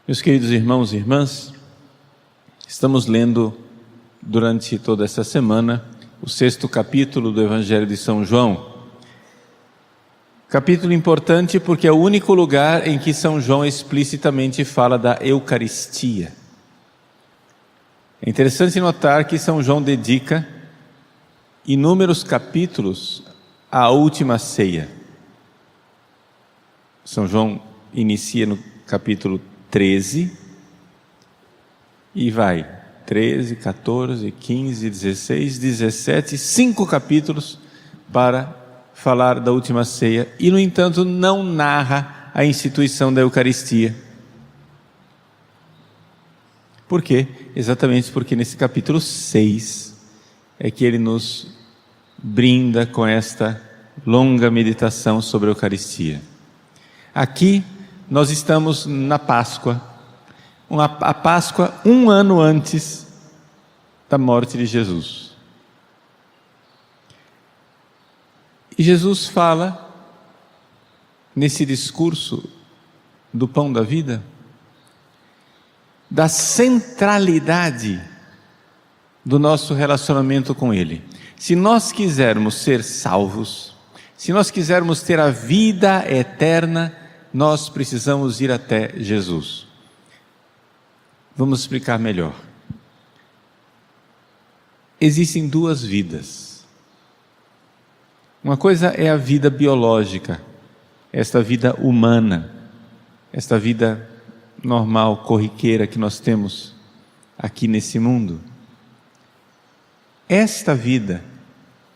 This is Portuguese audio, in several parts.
Meus queridos irmãos e irmãs, estamos lendo durante toda essa semana o 6º capítulo do Evangelho de São João. Capítulo importante porque é o único lugar em que São João explicitamente fala da Eucaristia. É interessante notar que São João dedica inúmeros capítulos à última ceia. São João inicia no capítulo 13 e vai 13, 14, 15, 16, 17, 5 capítulos para falar da última ceia e, no entanto, não narra a instituição da Eucaristia. Por quê? Exatamente porque nesse capítulo 6 é que ele nos brinda com esta longa meditação sobre a Eucaristia. Aqui nós estamos na Páscoa, a Páscoa um ano antes da morte de Jesus. E Jesus fala, nesse discurso do pão da vida, da centralidade do nosso relacionamento com Ele. Se nós quisermos ser salvos, se nós quisermos ter a vida eterna, nós precisamos ir até Jesus. Vamos explicar melhor. Existem duas vidas. Uma coisa é a vida biológica, esta vida humana, esta vida normal, corriqueira que nós temos aqui nesse mundo. Esta vida,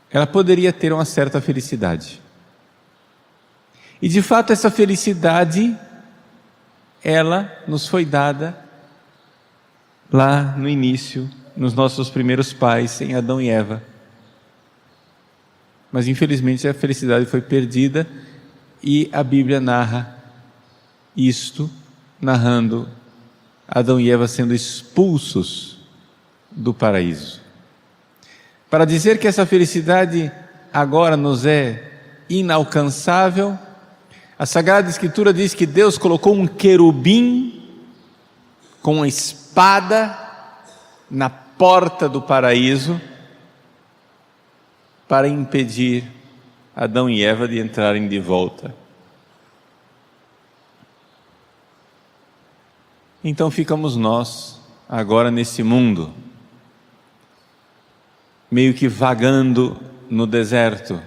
ela poderia ter uma certa felicidade. E de fato essa felicidade, ela nos foi dada lá no início, nos nossos primeiros pais, em Adão e Eva. Mas infelizmente a felicidade foi perdida e a Bíblia narra isto, narrando Adão e Eva sendo expulsos do paraíso. Para dizer que essa felicidade agora nos é inalcançável, a Sagrada Escritura diz que Deus colocou um querubim com uma espada na porta do paraíso para impedir Adão e Eva de entrarem de volta. Então ficamos nós agora nesse mundo, meio que vagando no deserto,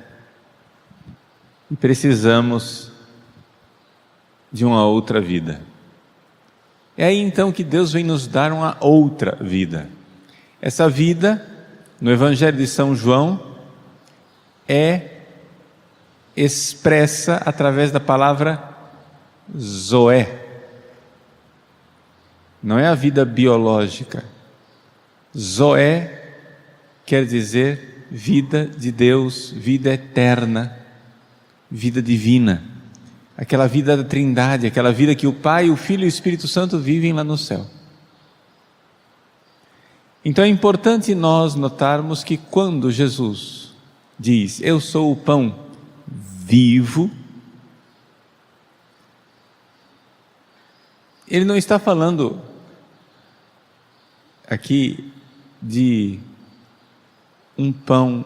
e precisamos de uma outra vida. É aí então que Deus vem nos dar uma outra vida. Essa vida, no Evangelho de São João, é expressa através da palavra Zoé. Não é a vida biológica. Zoé quer dizer vida de Deus, vida eterna, vida divina. Aquela vida da Trindade, aquela vida que o Pai, o Filho e o Espírito Santo vivem lá no céu. Então é importante nós notarmos que quando Jesus diz, eu sou o pão vivo, Ele não está falando aqui de um pão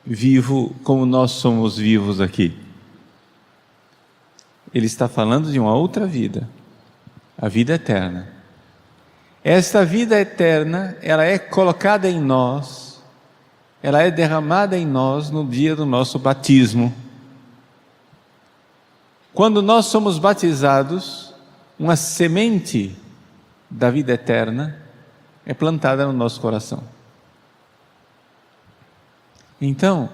vivo como nós somos vivos aqui. Ele está falando de uma outra vida, a vida eterna. Esta vida eterna, ela é colocada em nós, ela é derramada em nós no dia do nosso batismo. Quando nós somos batizados, uma semente da vida eterna é plantada no nosso coração. Então,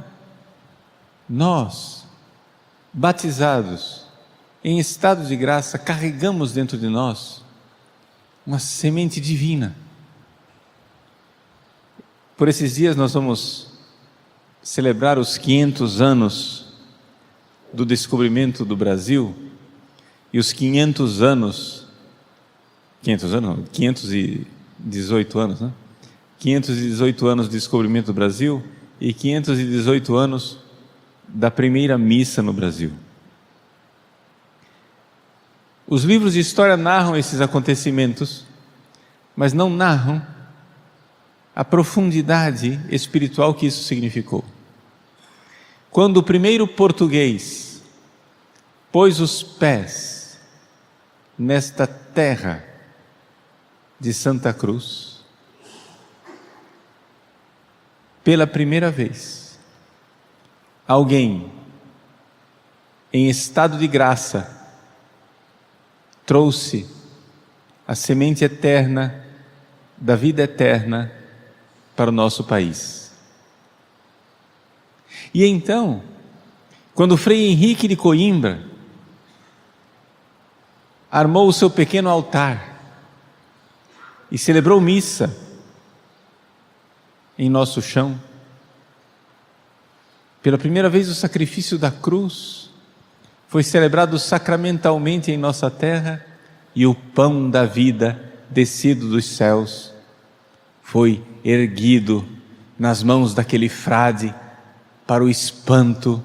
nós, batizados, em estado de graça, carregamos dentro de nós uma semente divina. Por esses dias nós vamos celebrar os 500 anos do descobrimento do Brasil e os 518 anos, né? 518 anos do descobrimento do Brasil e 518 anos da primeira missa no Brasil. Os livros de história narram esses acontecimentos, mas não narram a profundidade espiritual que isso significou. Quando o primeiro português pôs os pés nesta terra de Santa Cruz, pela primeira vez, alguém em estado de graça trouxe a semente eterna da vida eterna para o nosso país. E então, quando Frei Henrique de Coimbra armou o seu pequeno altar e celebrou missa em nosso chão, pela primeira vez o sacrifício da cruz foi celebrado sacramentalmente em nossa terra, e o pão da vida descido dos céus foi erguido nas mãos daquele frade para o espanto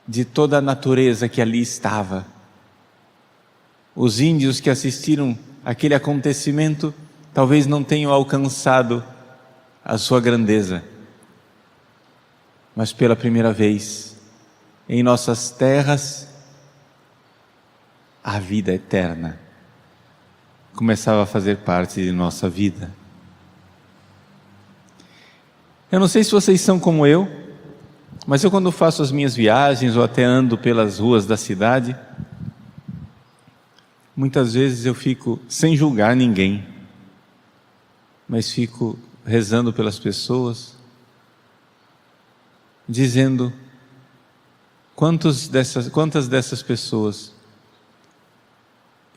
de toda a natureza que ali estava. Os índios que assistiram àquele acontecimento talvez não tenham alcançado a sua grandeza, mas pela primeira vez em nossas terras, a vida eterna começava a fazer parte de nossa vida. Eu não sei se vocês são como eu, mas eu, quando faço as minhas viagens ou até ando pelas ruas da cidade, muitas vezes eu fico sem julgar ninguém, mas fico rezando pelas pessoas, dizendo quantas dessas pessoas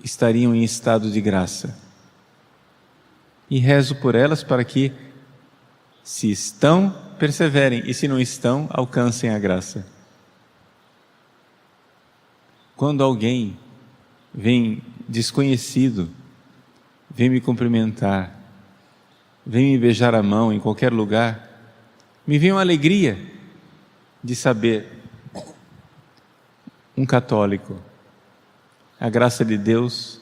estariam em estado de graça, e rezo por elas para que, se estão, perseverem, e se não estão, alcancem a graça. Quando alguém vem desconhecido, vem me cumprimentar, vem me beijar a mão em qualquer lugar, me vem uma alegria de saber, um católico, a graça de Deus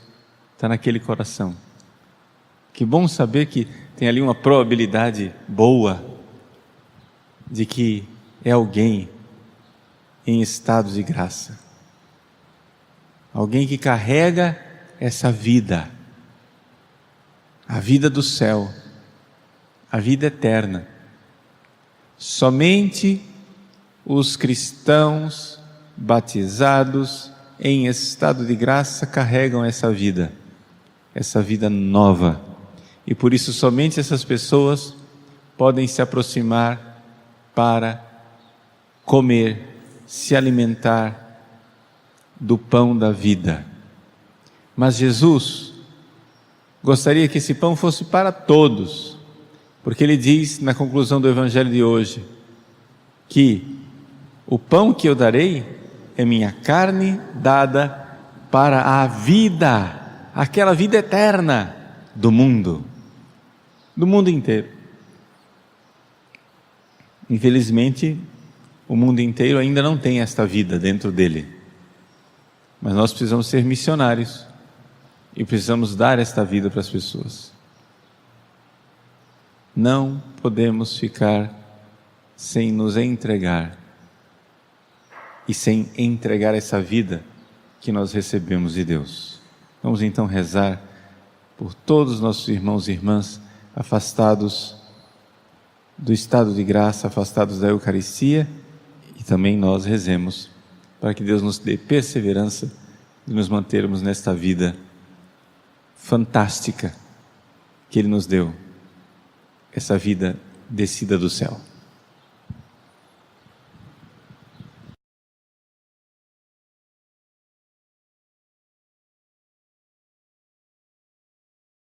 está naquele coração. Que bom saber que tem ali uma probabilidade boa de que é alguém em estado de graça. Alguém que carrega essa vida, a vida do céu, a vida eterna. Somente os cristãos batizados em estado de graça carregam essa vida nova, e por isso somente essas pessoas podem se aproximar para comer, se alimentar do pão da vida. Mas Jesus gostaria que esse pão fosse para todos, porque Ele diz na conclusão do Evangelho de hoje, que o pão que eu darei é minha carne dada para a vida, aquela vida eterna do mundo inteiro. Infelizmente, o mundo inteiro ainda não tem esta vida dentro dele, mas nós precisamos ser missionários e precisamos dar esta vida para as pessoas. Não podemos ficar sem nos entregar e sem entregar essa vida que nós recebemos de Deus. Vamos então rezar por todos os nossos irmãos e irmãs afastados do estado de graça, afastados da Eucaristia, e também nós rezemos para que Deus nos dê perseverança de nos mantermos nesta vida fantástica que Ele nos deu, essa vida descida do céu.